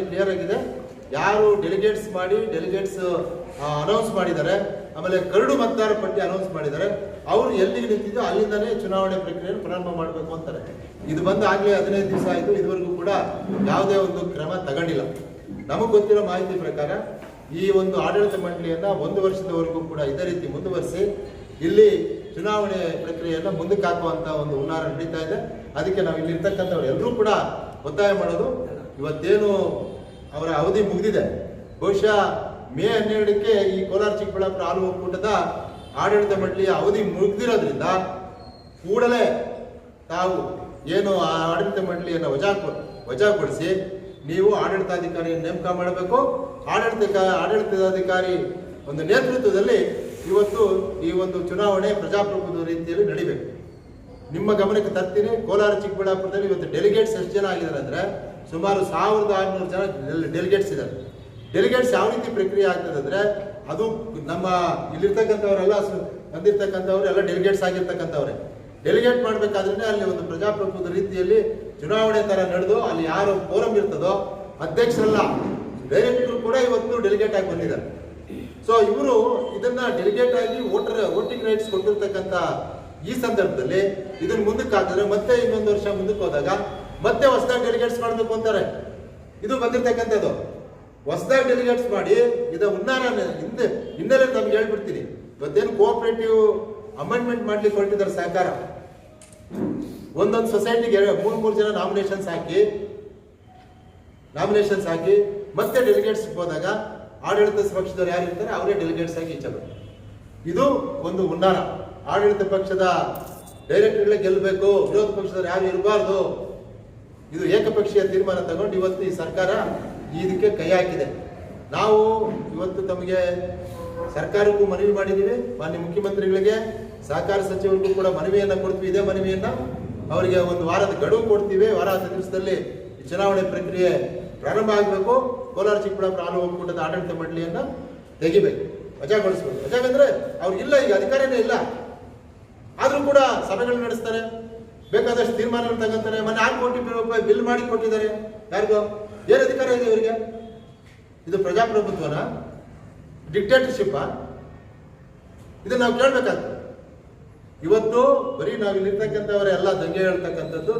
Clear ಆಗಿದೆ. ಯಾರು delegates announce ಮಾಡಿದ್ದಾರೆ, ಆಮೇಲೆ ಕರಡು ಮತದಾರ ಪಟ್ಟಿ ಅನೌನ್ಸ್ ಮಾಡಿದ್ದಾರೆ, ಅವರು ಎಲ್ಲಿಗೆ ನಿಂತಿದ್ದೋ ಅಲ್ಲಿಂದನೇ ಚುನಾವಣೆ ಪ್ರಕ್ರಿಯೆಯನ್ನು ಪ್ರಾರಂಭ ಮಾಡಬೇಕು ಅಂತಾರೆ. ಇದು ಬಂದು ಆಗಲೇ 15 ದಿವಸ ಆಯಿತು, ಇದುವರೆಗೂ ಕೂಡ ಯಾವುದೇ ಒಂದು ಕ್ರಮ ತಗೊಂಡಿಲ್ಲ. ನಮಗೆ ಗೊತ್ತಿರೋ ಮಾಹಿತಿ ಪ್ರಕಾರ ಈ ಒಂದು ಆಡಳಿತ ಮಂಡಳಿಯನ್ನ 1 ವರ್ಷದವರೆಗೂ ಕೂಡ ಇದೇ ರೀತಿ ಮುಂದುವರಿಸಿ ಇಲ್ಲಿ ಚುನಾವಣೆ ಪ್ರಕ್ರಿಯೆಯನ್ನು ಮುಂದಕ್ಕೆ ಹಾಕುವಂತ ಒಂದು ಹುನ್ನಾರ ನಡೀತಾ ಇದೆ. ಅದಕ್ಕೆ ನಾವು ಇಲ್ಲಿ ಇರ್ತಕ್ಕಂಥವ್ರು ಎಲ್ಲರೂ ಕೂಡ ಒತ್ತಾಯ ಮಾಡೋದು, ಇವತ್ತೇನು ಅವರ ಅವಧಿ ಮುಗಿದಿದೆ, ಬಹುಶಃ ಮೇ 12ಕ್ಕೆ ಈ ಕೋಲಾರ ಚಿಕ್ಕಬಳ್ಳಾಪುರ ಹಾಲು ಒಕ್ಕೂಟದ ಆಡಳಿತ ಮಂಡಳಿಯ ಅವಧಿ ಮುಗಿದಿರೋದ್ರಿಂದ ಕೂಡಲೇ ತಾವು ಏನು ಆ ಆಡಳಿತ ಮಂಡಳಿಯನ್ನು ವಜಾಗೊಳಿಸಿ ನೀವು ಆಡಳಿತಾಧಿಕಾರಿಯನ್ನು ನೇಮಕ ಮಾಡಬೇಕು. ಆಡಳಿತಾಧಿಕಾರಿ ಒಂದು ನೇತೃತ್ವದಲ್ಲಿ ಇವತ್ತು ಈ ಒಂದು ಚುನಾವಣೆ ಪ್ರಜಾಪ್ರಭುತ್ವ ರೀತಿಯಲ್ಲಿ ನಡಿಬೇಕು. ನಿಮ್ಮ ಗಮನಕ್ಕೆ ತರ್ತೀನಿ, ಕೋಲಾರ ಚಿಕ್ಕಬಳ್ಳಾಪುರದಲ್ಲಿ ಇವತ್ತು ಡೆಲಿಗೇಟ್ಸ್ ಎಷ್ಟು ಜನ ಆಗಿದ್ದಾರೆ ಅಂದರೆ ಸುಮಾರು 1600 ಜನ ಡೆಲಿಗೇಟ್ಸ್ ಇದ್ದಾರೆ. ಡೆಲಿಗೇಟ್ಸ್ ಯಾವ ರೀತಿ ಪ್ರಕ್ರಿಯೆ ಆಗ್ತದೆ ಅಂದರೆ, ಅದು ನಮ್ಮ ಇಲ್ಲಿರ್ತಕ್ಕಂಥವರೆಲ್ಲ ಬಂದಿರ್ತಕ್ಕಂಥವ್ರು ಎಲ್ಲ ಡೆಲಿಗೇಟ್ಸ್ ಆಗಿರ್ತಕ್ಕಂಥವ್ರೆ. ಡೆಲಿಗೇಟ್ ಮಾಡಬೇಕಾದ್ರೆ ಅಲ್ಲಿ ಒಂದು ಪ್ರಜಾಪ್ರಭುತ್ವ ರೀತಿಯಲ್ಲಿ ಚುನಾವಣೆ ತರ ನಡೆದು ಅಲ್ಲಿ ಯಾರು ಫೋರಂ ಇರ್ತದೋ ಅಧ್ಯಕ್ಷರಲ್ಲ, ಡೈರೆಕ್ಟರ್ ಕೂಡ ಇವತ್ತು ಡೆಲಿಗೇಟ್ ಆಗಿ ಬಂದಿದ್ದಾರೆ. ಸೊ ಇವರು ಇದನ್ನ ಡೆಲಿಗೇಟ್ ಆಗಿ ವೋಟಿಂಗ್ ರೈಟ್ಸ್ ಕೊಟ್ಟಿರ್ತಕ್ಕಂಥ ಈ ಸಂದರ್ಭದಲ್ಲಿ ಇದನ್ನ ಮುಂದಕ್ಕೆ ಹಾಕಿದ್ರೆ ಮತ್ತೆ ಇನ್ನೊಂದು ವರ್ಷ ಮುಂದಕ್ಕೆ ಹೋದಾಗ ಮತ್ತೆ ಹೊಸದಾಗಿ ಡೆಲಿಗೇಟ್ಸ್ ಮಾಡಬೇಕು ಅಂತಾರೆ. ಇದು ಬಂದಿರ್ತಕ್ಕಂಥದ್ದು ಹೊಸದಾಗಿ ಡೆಲಿಗೇಟ್ಸ್ ಮಾಡಿ ಇದು ಹುನ್ನಾರ ಹಿನ್ನೆಲೆ ನಮ್ಗೆ ಹೇಳ್ಬಿಡ್ತೀನಿ. ಇವತ್ತೇನು ಕೋಆಪರೇಟಿವ್ ಅಮೆಂಡ್ಮೆಂಟ್ ಮಾಡ್ಲಿಕ್ಕೆ ಹೊರಟಿದ್ದಾರೆ ಸರ್ಕಾರ. ಒಂದೊಂದು ಸೊಸೈಟಿಗೆ 3 ಜನ ನಾಮಿನೇಷನ್ಸ್ ಹಾಕಿ ಮತ್ತೆ ಡೆಲಿಗೇಟ್ಸ್ ಹೋದಾಗ ಆಡಳಿತ ಪಕ್ಷದವ್ರು ಯಾರು ಇರ್ತಾರೆ ಅವರೇ ಡೆಲಿಗೇಟ್ಸ್ ಆಗಿ ಇಚ್ಛೆ. ಇದು ಒಂದು ಹುನ್ನಾರ. ಆಡಳಿತ ಪಕ್ಷದ ಡೈರೆಕ್ಟರ್ಗಳೇ ಗೆಲ್ಲಬೇಕು, ವಿರೋಧ ಪಕ್ಷದವ್ರು ಯಾರು ಇರಬಾರ್ದು. ಇದು ಏಕಪಕ್ಷೀಯ ತೀರ್ಮಾನ ತಗೊಂಡು ಇವತ್ತು ಈ ಸರ್ಕಾರ ಇದಕ್ಕೆ ಕೈ ಹಾಕಿದೆ. ನಾವು ಇವತ್ತು ತಮಗೆ ಸರ್ಕಾರಕ್ಕೂ ಮನವಿ ಮಾಡಿದ್ದೀವಿ, ಮಾನ್ಯ ಮುಖ್ಯಮಂತ್ರಿಗಳಿಗೆ, ಸಹಕಾರ ಸಚಿವರಿಗೂ ಕೂಡ ಮನವಿಯನ್ನ ಕೊಡ್ತೀವಿ. ಇದೇ ಮನವಿಯನ್ನ ಅವರಿಗೆ ಒಂದು ವಾರದ ಗಡುವು ಕೊಡ್ತೀವಿ. ವಾರ 10 ದಿವಸದಲ್ಲಿ ಚುನಾವಣೆ ಪ್ರಕ್ರಿಯೆ ಪ್ರಾರಂಭ ಆಗಬೇಕು. ಕೋಲಾರ ಚಿಕ್ಕಬಳ್ಳಾಪುರ ಹಾಲು ಒಕ್ಕೂಟದ ಆಡಳಿತ ಮಂಡಳಿಯನ್ನ ತೆಗಿಬೇಕು, ವಜಾಗೊಳಿಸಬೇಕು. ವಜಾಗಂದ್ರೆ ಅವ್ರಿಗಿಲ್ಲ, ಈಗ ಅಧಿಕಾರನೇ ಇಲ್ಲ. ಆದ್ರೂ ಕೂಡ ಸಭೆಗಳು ನಡೆಸ್ತಾರೆ, ಬೇಕಾದಷ್ಟು ತೀರ್ಮಾನಗಳು ತಗೊಂತಾರೆ. ಮೊನ್ನೆ 6 ಕೋಟಿ ರೂಪಾಯಿ ಬಿಲ್ ಮಾಡಿ ಕೊಟ್ಟಿದ್ದಾರೆ. ಯಾರಿಗೋ ಏನು ಅಧಿಕಾರ ಇದೆ ಇವರಿಗೆ? ಇದು ಪ್ರಜಾಪ್ರಭುತ್ವನ, ಡಿಕ್ಟೇಟರ್ಶಿಪ್? ಇದನ್ನ ನಾವು ಕೇಳಬೇಕಾಗ್ತದೆ. ಇವತ್ತು ಬರೀ ನಾವಿಲ್ಲಿರ್ತಕ್ಕಂಥವರೆಲ್ಲ ದಂಗೆ ಹೇಳ್ತಕ್ಕಂಥದ್ದು